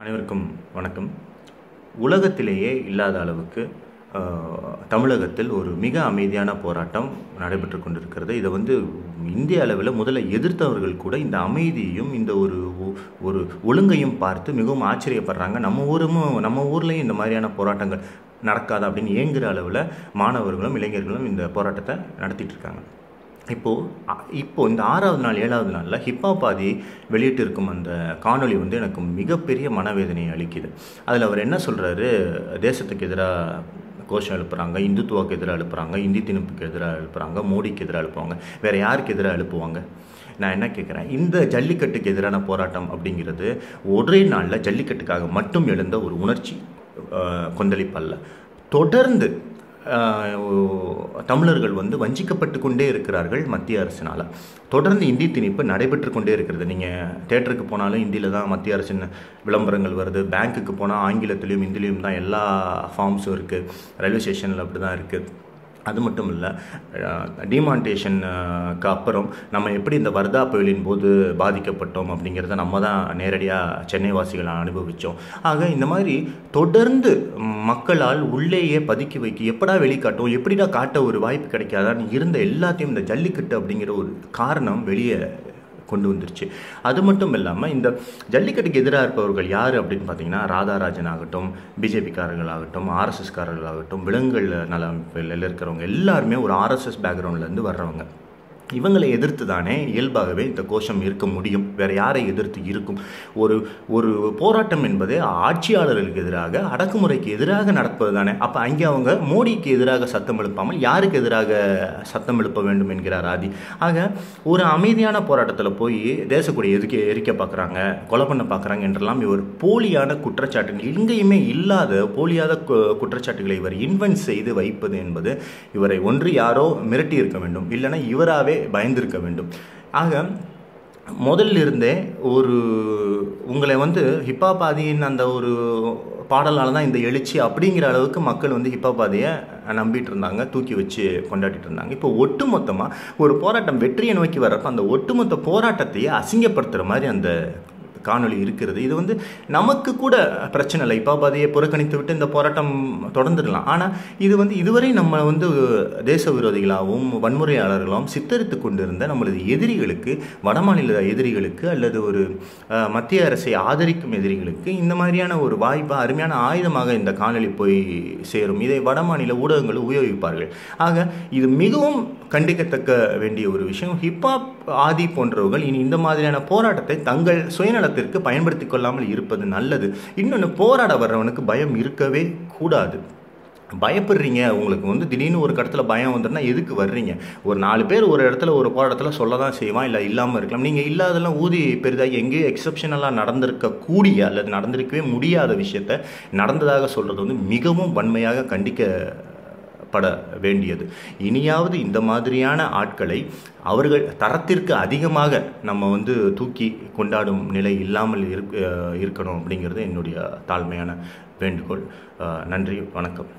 அனைவருக்கும் வணக்கம். உலகத்திலேயே இல்லாத அளவுக்கு தமிழகத்தில் ஒரு மிக அமைதியான போராட்டம் நடைபெற்று கொண்டிருக்கிறது. இதை இந்திய அளவில் முதல்ல எதிர்த்தவர்கள் கூட இந்த அமைதியையும் இந்த ஒரு ஒழுங்கையும் பார்த்து மிகவும் ஆச்சரியப்படுறாங்க. நம்ம ஊர்லேயும் இந்த மாதிரியான போராட்டங்கள் நடக்காது அப்படின்னு ஏங்குகிற அளவில் மாணவர்களும் இளைஞர்களும் இந்த போராட்டத்தை நடத்திட்டு இருக்காங்க. இப்போது இந்த 6வது நாள் 7வது நாளில் ஹிப்ஹாப் ஆதி வெளியிட்டு இருக்கும் அந்த காணொளி எனக்கு மிகப்பெரிய மனவேதனையை அளிக்குது. அதில் அவர் என்ன சொல்கிறாரு, தேசத்துக்கு எதிராக கோஷம் எழுப்புகிறாங்க, இந்துத்துவாக்கு எதிராக எழுப்புகிறாங்க, இந்தி திணிப்புக்கு எதிராக எழுப்புகிறாங்க, மோடிக்கு எதிராக எழுப்புவாங்க, வேறு யாருக்கு எதிராக எழுப்புவாங்க? நான் என்ன கேட்குறேன், இந்த ஜல்லிக்கட்டுக்கு எதிரான போராட்டம் அப்படிங்கிறது ஒரே நாளில் ஜல்லிக்கட்டுக்காக மட்டும் எழுந்த ஒரு உணர்ச்சி கொந்தளிப்பல்ல. தொடர்ந்து தமிழர்கள் வஞ்சிக்கப்பட்டு கொண்டே இருக்கிறார்கள் மத்திய அரசினால். தொடர்ந்து இந்தி திணிப்பு நடைபெற்று கொண்டே இருக்கிறது. நீங்கள் தேட்டருக்கு போனாலும் இந்தியில் தான் மத்திய அரசின் விளம்பரங்கள் வருது. பேங்க்குக்கு போனால் ஆங்கிலத்திலையும் இந்திலையும் தான் எல்லா ஃபார்ம்ஸும் இருக்குது. ரயில்வே ஸ்டேஷனில் அப்படி தான் இருக்குது. அது மட்டும் இல்லை, டிமானிட்டேஷனுக்கு அப்புறம் நம்ம எப்படி இந்த வர்தா புயலின் போது பாதிக்கப்பட்டோம் அப்படிங்கிறத நம்ம தான் நேரடியாக சென்னை வாசிகளை அனுபவித்தோம். ஆக இந்த மாதிரி தொடர்ந்து மக்களால் உள்ளேயே பதுக்கி வைக்க எப்படா வெளிக்காட்டும், எப்படிடா காட்ட ஒரு வாய்ப்பு கிடைக்காதான்னு இருந்த எல்லாத்தையும் இந்த ஜல்லிக்கட்டு அப்படிங்கிற ஒரு காரணம் வெளியே கொண்டு வந்துருச்சு. அது மட்டும் இல்லாமல் இந்த ஜல்லிக்கட்டுக்கு எதிராக இருப்பவர்கள் யார் அப்படின்னு பார்த்தீங்கன்னா, ராதாராஜன் ஆகட்டும், பிஜேபிக்காரர்களாகட்டும், ஆர்எஸ்எஸ்காரர்களாகட்டும், விலங்குகள் நல அமைப்பில் இருக்கிறவங்க எல்லாருமே ஒரு ஆர்எஸ்எஸ் பேக்ரவுண்ட்லேருந்து வர்றவங்க. இவங்களை எதிர்த்து தானே இயல்பாகவே இந்த கோஷம் இருக்க முடியும். வேறு யாரை எதிர்த்து இருக்கும்? ஒரு போராட்டம் என்பது ஆட்சியாளர்களுக்கு எதிராக, அடக்குமுறைக்கு எதிராக நடப்பது தானே. அப்போ அங்கே அவங்க மோடிக்கு எதிராக சத்தம் எழுப்பாமல் யாருக்கு எதிராக சத்தம் எழுப்ப வேண்டும் என்கிறார் ஆதி. ஆக ஒரு அமைதியான போராட்டத்தில் போய் தேசக்கூடிய எரிக்க பார்க்குறாங்க, கொலை பண்ண பார்க்குறாங்க என்றெல்லாம் இவர் போலியான குற்றச்சாட்டுகள், எங்கேயுமே இல்லாத போலியான குற்றச்சாட்டுகளை இவர் இன்வென்ட் செய்து வைப்பது என்பது இவரை ஒன்று யாரோ மிரட்டி இருக்க வேண்டும், இல்லைன்னா இவராகவே பயந்திருக்க வேண்டும். ஆக முதல்ல இருந்தே உங்களை ஹிப்ஹாப் ஆதியின் அந்த ஒரு பாடலால் தான் இந்த எழுச்சி அப்படிங்கிற அளவுக்கு மக்கள் ஹிப்ஹாப் ஆதியை நம்பிட்டு இருந்தாங்க, தூக்கி வச்சு கொண்டாடிட்டு இருந்தாங்க. இப்போ ஒட்டுமொத்தமாக ஒரு போராட்டம் வெற்றியை நோக்கி வர்றப்ப அந்த ஒட்டுமொத்த போராட்டத்தையே அசிங்கப்படுத்துகிற மாதிரி அந்த காணொளி இருக்கிறது. இது நமக்கு கூட பிரச்சனை இல்லை, ஹிப்ஹாப் ஆதியை புறக்கணித்து விட்டு இந்த போராட்டம் தொடர்ந்துடலாம். ஆனால் இது இதுவரை நம்ம தேச விரோதிகளாகவும் வன்முறையாளர்களாகவும் சித்தரித்து கொண்டிருந்த நம்மளது எதிரிகளுக்கு, வடமாநில எதிரிகளுக்கு அல்லது ஒரு மத்திய அரசை ஆதரிக்கும் எதிரிகளுக்கு இந்த மாதிரியான ஒரு வாய்ப்பு அருமையான ஆயுதமாக இந்த காணொளி போய் சேரும். இதை வடமாநில ஊடகங்கள் உபயோகிப்பார்கள். ஆக இது மிகவும் கண்டிக்கத்தக்க வேண்டிய ஒரு விஷயம். ஹிப்ஹாப் ஆதி போன்றவர்கள் இனி இந்த மாதிரியான போராட்டத்தை தங்கள் சுயநலத்திற்கு பயன்படுத்தி கொள்ளாமல் இருப்பது நல்லது. இன்னொன்று, போராட வர்றவனுக்கு பயம் இருக்கவே கூடாது. பயப்படுறீங்க, உங்களுக்கு திடீர்னு ஒரு இடத்துல பயம் வந்துடுனா எதுக்கு வர்றீங்க? ஒரு 4 பேர் ஒரு இடத்துல ஒரு போராட்டத்தில் சொல்ல தான் செய்வான், இல்லை இல்லாமல் இருக்கலாம். நீங்கள் இல்லாதெல்லாம் ஊதி பெரிதாக எங்கேயோ எக்ஸப்ஷனலாக நடந்திருக்கக்கூடிய அல்லது நடந்திருக்கவே முடியாத விஷயத்தை நடந்ததாக சொல்கிறது மிகவும் வன்மையாக கண்டிக்கப்பட வேண்டியது. இனியாவது இந்த மாதிரியான ஆட்களை அவர்கள் தரத்திற்கு அதிகமாக நம்ம தூக்கி கொண்டாடும் நிலை இல்லாமல் இருக்கணும் அப்படிங்கிறது என்னுடைய தாழ்மையான வேண்டுகோள். நன்றி, வணக்கம்.